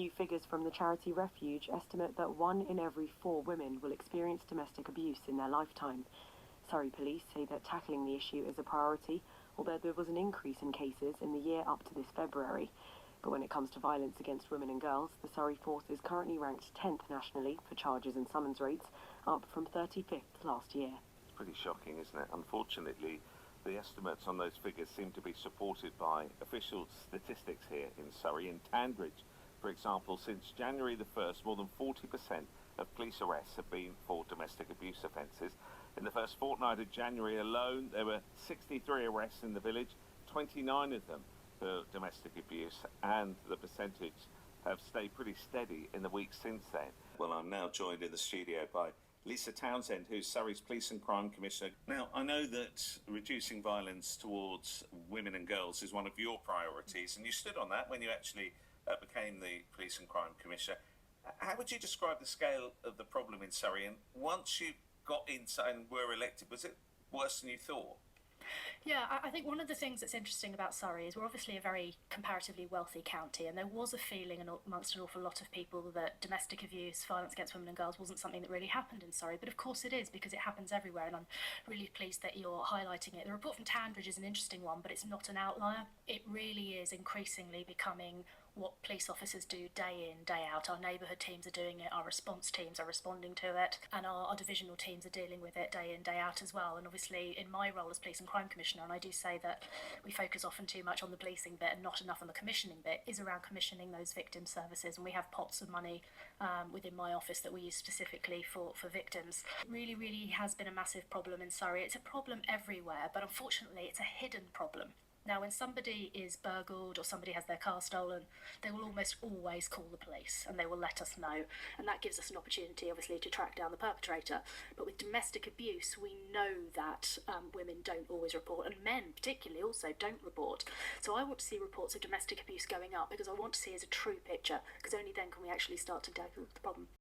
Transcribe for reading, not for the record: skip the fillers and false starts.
New figures from the charity Refuge estimate that 1 in every 4 women will experience domestic abuse in their lifetime. Surrey police say that tackling the issue is a priority, although there was an increase in cases in the year up to this February. But when it comes to violence against women and girls, the Surrey force is currently ranked 10th nationally for charges and summons rates, up from 35th last year. It's pretty shocking, isn't it? Unfortunately, the estimates on those figures seem to be supported by official statistics here in Surrey. In Tandridge, for example, since January the 1st, more than 40% of police arrests have been for domestic abuse offences. In the first fortnight of January alone, there were 63 arrests in the village, 29 of them for domestic abuse, and the percentage have stayed pretty steady in the weeks since then. Well, I'm now joined in the studio by Lisa Townsend, who's Surrey's Police and Crime Commissioner. Now, I know that reducing violence towards women and girls is one of your priorities, and you stood on that when you actually became the Police and Crime Commissioner. How would you describe the scale of the problem in Surrey? And once you got inside and were elected, was it worse than you thought? Yeah, I think one of the things that's interesting about Surrey is we're obviously a very comparatively wealthy county, and there was a feeling amongst an awful lot of people that domestic abuse, violence against women and girls wasn't something that really happened in Surrey, but of course it is, because it happens everywhere, and I'm really pleased that you're highlighting it. The report from Tandridge is an interesting one, but it's not an outlier. It really is increasingly becoming what police officers do day in, day out. Our neighbourhood teams are doing it, our response teams are responding to it, and our divisional teams are dealing with it day in, day out as well. And obviously in my role as Police and Crime Commissioner, and I do say that we focus often too much on the policing bit and not enough on the commissioning bit, is around commissioning those victim services, and we have pots of money within my office that we use specifically for victims. It really has been a massive problem in Surrey. It's a problem everywhere, but unfortunately it's a hidden problem. Now, when somebody is burgled or somebody has their car stolen, they will almost always call the police and they will let us know. And that gives us an opportunity, obviously, to track down the perpetrator. But with domestic abuse, we know that women don't always report, and men particularly also don't report. So I want to see reports of domestic abuse going up, because I want to see as a true picture, because only then can we actually start to tackle the problem.